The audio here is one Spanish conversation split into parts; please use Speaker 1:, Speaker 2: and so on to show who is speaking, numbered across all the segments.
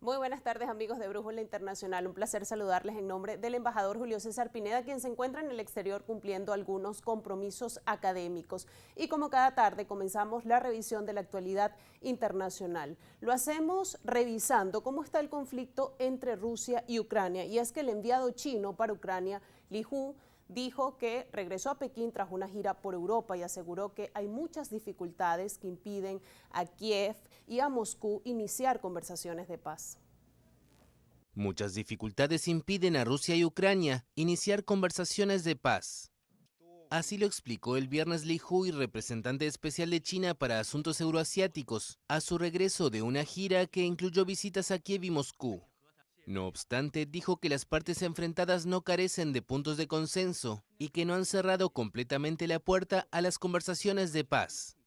Speaker 1: Muy buenas tardes, amigos de Brújula Internacional. Un placer saludarles en nombre del embajador Julio César Pineda, quien se encuentra en el exterior cumpliendo algunos compromisos académicos. Y como cada tarde comenzamos la revisión de la actualidad internacional. Lo hacemos revisando cómo está el conflicto entre Rusia y Ucrania. Y es que el enviado chino para Ucrania, Li Hu, dijo que regresó a Pekín tras una gira por Europa y aseguró que hay muchas dificultades que impiden a Kiev y a Moscú iniciar conversaciones de paz.
Speaker 2: Muchas dificultades impiden a Rusia y Ucrania iniciar conversaciones de paz. Así lo explicó el viernes Li Hu, representante especial de China para asuntos euroasiáticos, a su regreso de una gira que incluyó visitas a Kiev y Moscú. No obstante, dijo que las partes enfrentadas no carecen de puntos de consenso y que no han cerrado completamente la puerta a las conversaciones de paz.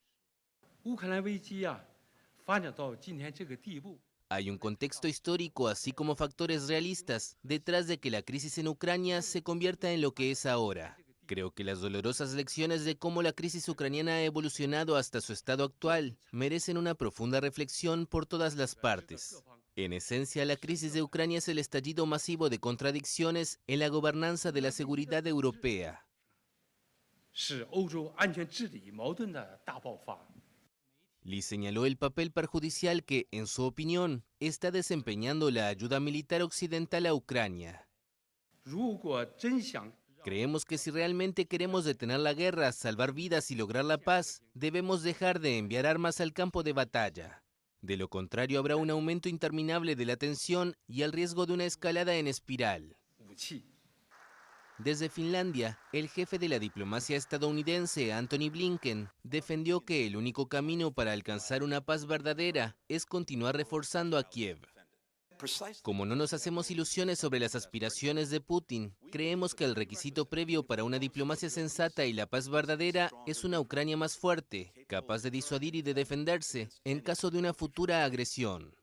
Speaker 2: Hay un contexto histórico, así como factores realistas, detrás de que la crisis en Ucrania se convierta en lo que es ahora. Creo que las dolorosas lecciones de cómo la crisis ucraniana ha evolucionado hasta su estado actual merecen una profunda reflexión por todas las partes. En esencia, la crisis de Ucrania es el estallido masivo de contradicciones en la gobernanza de la seguridad europea. Li señaló el papel perjudicial que, en su opinión, está desempeñando la ayuda militar occidental a Ucrania. Creemos que si realmente queremos detener la guerra, salvar vidas y lograr la paz, debemos dejar de enviar armas al campo de batalla. De lo contrario, habrá un aumento interminable de la tensión y el riesgo de una escalada en espiral. Desde Finlandia, el jefe de la diplomacia estadounidense, Antony Blinken, defendió que el único camino para alcanzar una paz verdadera es continuar reforzando a Kiev. Como no nos hacemos ilusiones sobre las aspiraciones de Putin, creemos que el requisito previo para una diplomacia sensata y la paz verdadera es una Ucrania más fuerte, capaz de disuadir y de defenderse en caso de una futura agresión.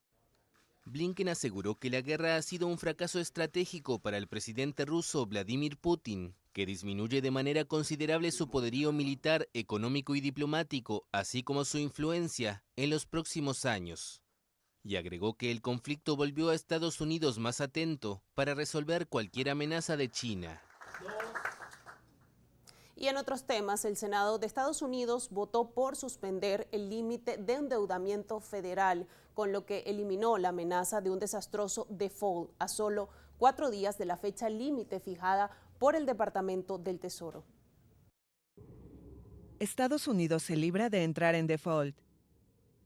Speaker 2: Blinken aseguró que la guerra ha sido un fracaso estratégico para el presidente ruso Vladimir Putin, que disminuye de manera considerable su poderío militar, económico y diplomático, así como su influencia en los próximos años. Y agregó que el conflicto volvió a Estados Unidos más atento para resolver cualquier amenaza de China.
Speaker 1: Y en otros temas, el Senado de Estados Unidos votó por suspender el límite de endeudamiento federal, con lo que eliminó la amenaza de un desastroso default a solo 4 días de la fecha límite fijada por el Departamento del Tesoro.
Speaker 3: Estados Unidos se libra de entrar en default.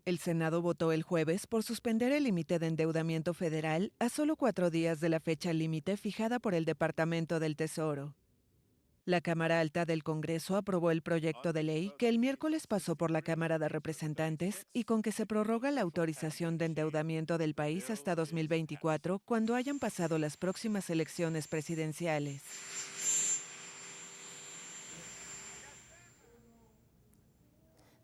Speaker 3: El Senado votó el jueves por suspender el límite de endeudamiento federal a solo 4 días de la fecha límite fijada por el Departamento del Tesoro. La Cámara Alta del Congreso aprobó el proyecto de ley que el miércoles pasó por la Cámara de Representantes y con que se prorroga la autorización de endeudamiento del país hasta 2024, cuando hayan pasado las próximas elecciones presidenciales.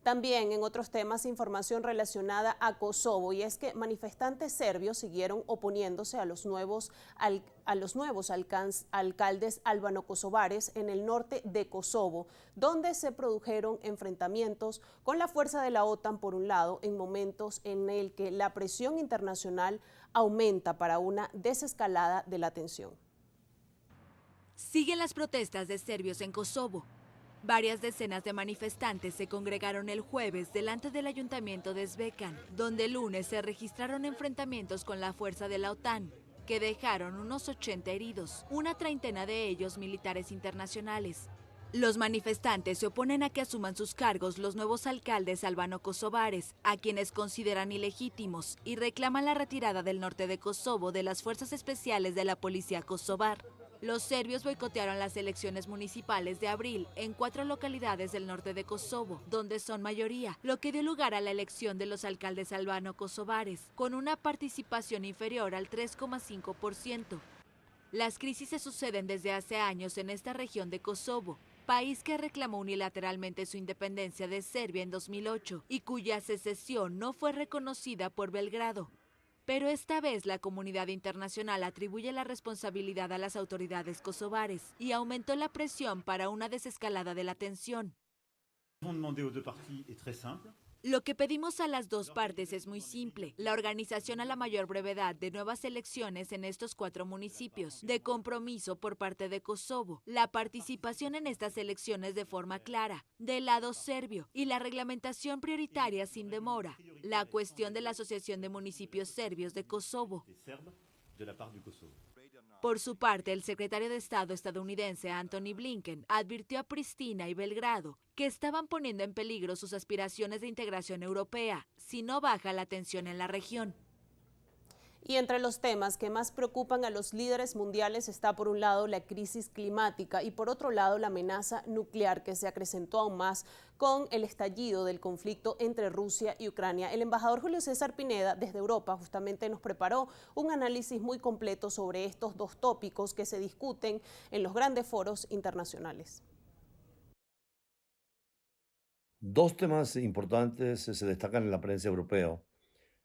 Speaker 1: También en otros temas, información relacionada a Kosovo, y es que manifestantes serbios siguieron oponiéndose a los nuevos alcaldes albano-kosovares en el norte de Kosovo, donde se produjeron enfrentamientos con la fuerza de la OTAN por un lado, en momentos en el que la presión internacional aumenta para una desescalada de la tensión.
Speaker 4: Siguen las protestas de serbios en Kosovo. Varias decenas de manifestantes se congregaron el jueves delante del ayuntamiento de Zvecan, donde el lunes se registraron enfrentamientos con la fuerza de la OTAN, que dejaron unos 80 heridos, una treintena de ellos militares internacionales. Los manifestantes se oponen a que asuman sus cargos los nuevos alcaldes albano-kosovares, a quienes consideran ilegítimos, y reclaman la retirada del norte de Kosovo de las fuerzas especiales de la policía kosovar. Los serbios boicotearon las elecciones municipales de abril en 4 localidades del norte de Kosovo, donde son mayoría, lo que dio lugar a la elección de los alcaldes albano-kosovares, con una participación inferior al 3,5%. Las crisis se suceden desde hace años en esta región de Kosovo, país que reclamó unilateralmente su independencia de Serbia en 2008 y cuya secesión no fue reconocida por Belgrado. Pero esta vez la comunidad internacional atribuye la responsabilidad a las autoridades kosovares y aumentó la presión para una desescalada de la tensión. Lo que pedimos a las dos partes es muy simple: la organización a la mayor brevedad de nuevas elecciones en estos 4 municipios, de compromiso por parte de Kosovo, la participación en estas elecciones de forma clara, del lado serbio, y la reglamentación prioritaria sin demora, la cuestión de la Asociación de Municipios Serbios de Kosovo. Por su parte, el secretario de Estado estadounidense Antony Blinken advirtió a Pristina y Belgrado que estaban poniendo en peligro sus aspiraciones de integración europea si no baja la tensión en la región.
Speaker 1: Y entre los temas que más preocupan a los líderes mundiales está por un lado la crisis climática y por otro lado la amenaza nuclear que se acrecentó aún más con el estallido del conflicto entre Rusia y Ucrania. El embajador Julio César Pineda desde Europa justamente nos preparó un análisis muy completo sobre estos dos tópicos que se discuten en los grandes foros internacionales.
Speaker 5: Dos temas importantes se destacan en la prensa europea: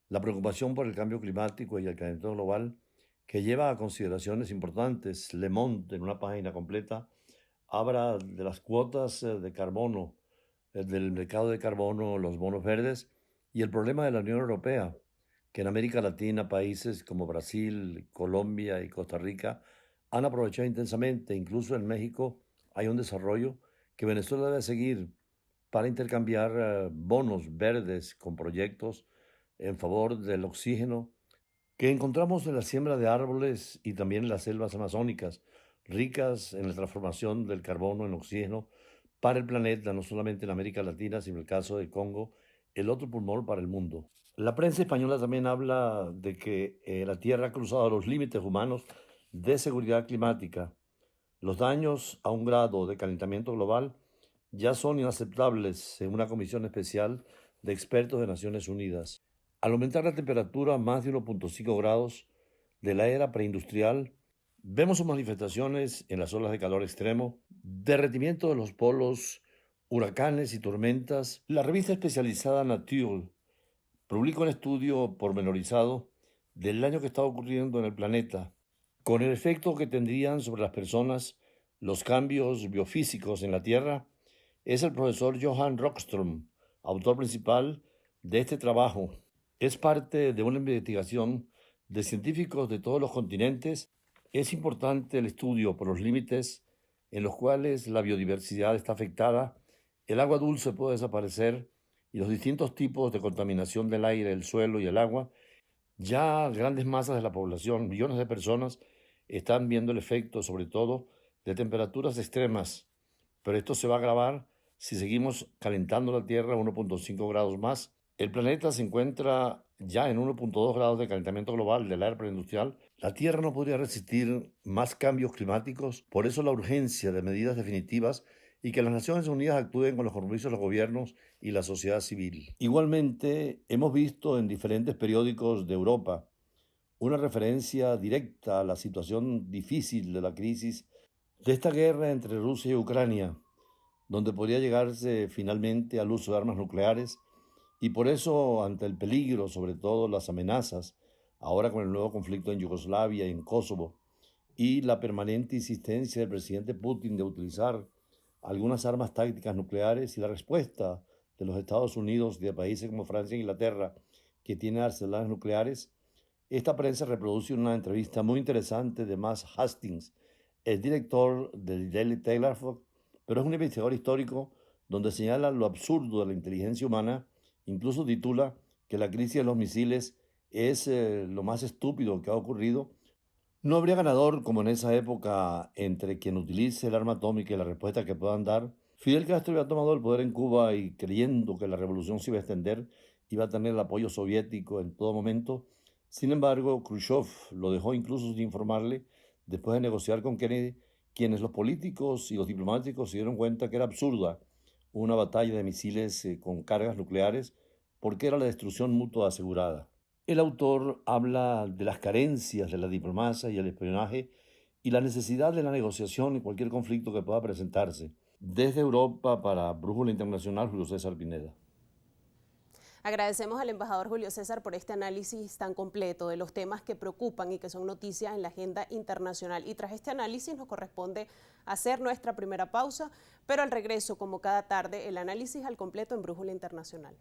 Speaker 5: la preocupación por el cambio climático y el calentamiento global, que lleva a consideraciones importantes. Le Monde, en una página completa, habla de las cuotas de carbono, del mercado de carbono, los bonos verdes, y el problema de la Unión Europea, que en América Latina países como Brasil, Colombia y Costa Rica han aprovechado intensamente. Incluso en México hay un desarrollo que Venezuela debe seguir para intercambiar bonos verdes con proyectos en favor del oxígeno que encontramos en la siembra de árboles y también en las selvas amazónicas, ricas en la transformación del carbono en oxígeno para el planeta, no solamente en América Latina, sino en el caso del Congo, el otro pulmón para el mundo. La prensa española también habla de que la Tierra ha cruzado los límites humanos de seguridad climática. Los daños a 1 grado de calentamiento global ya son inaceptables, según una comisión especial de expertos de Naciones Unidas. Al aumentar la temperatura a más de 1.5 grados de la era preindustrial, vemos sus manifestaciones en las olas de calor extremo, derretimiento de los polos, huracanes y tormentas. La revista especializada Nature publica un estudio pormenorizado del daño que está ocurriendo en el planeta, con el efecto que tendrían sobre las personas los cambios biofísicos en la Tierra. Es el profesor Johan Rockström, autor principal de este trabajo. Es parte de una investigación de científicos de todos los continentes. Es importante el estudio por los límites en los cuales la biodiversidad está afectada, el agua dulce puede desaparecer y los distintos tipos de contaminación del aire, el suelo y el agua. Ya grandes masas de la población, millones de personas, están viendo el efecto, sobre todo, de temperaturas extremas. Pero esto se va a agravar si seguimos calentando la Tierra a 1.5 grados más. El planeta se encuentra ya en 1.2 grados de calentamiento global de la era preindustrial. La Tierra no podría resistir más cambios climáticos, por eso la urgencia de medidas definitivas y que las Naciones Unidas actúen con los compromisos de los gobiernos y la sociedad civil. Igualmente, hemos visto en diferentes periódicos de Europa una referencia directa a la situación difícil de la crisis de esta guerra entre Rusia y Ucrania, donde podría llegarse finalmente al uso de armas nucleares. Y por eso, ante el peligro, sobre todo las amenazas, ahora con el nuevo conflicto en Yugoslavia y en Kosovo, y la permanente insistencia del presidente Putin de utilizar algunas armas tácticas nucleares y la respuesta de los Estados Unidos y de países como Francia e Inglaterra, que tienen arsenales nucleares, esta prensa reproduce una entrevista muy interesante de Max Hastings, el director del Daily Telegraph, pero es un investigador histórico donde señala lo absurdo de la inteligencia humana. Incluso titula que la crisis de los misiles es lo más estúpido que ha ocurrido. No habría ganador como en esa época entre quien utilice el arma atómica y la respuesta que puedan dar. Fidel Castro había tomado el poder en Cuba y creyendo que la revolución se iba a extender, iba a tener el apoyo soviético en todo momento. Sin embargo, Khrushchev lo dejó incluso sin informarle, después de negociar con Kennedy, quienes los políticos y los diplomáticos se dieron cuenta que era absurda una batalla de misiles con cargas nucleares, porque era la destrucción mutua asegurada. El autor habla de las carencias de la diplomacia y el espionaje y la necesidad de la negociación en cualquier conflicto que pueda presentarse. Desde Europa, para Brújula Internacional, Julio César Pineda.
Speaker 1: Agradecemos al embajador Julio César por este análisis tan completo de los temas que preocupan y que son noticias en la agenda internacional. Y tras este análisis nos corresponde hacer nuestra primera pausa, pero al regreso, como cada tarde, el análisis al completo en Brújula Internacional.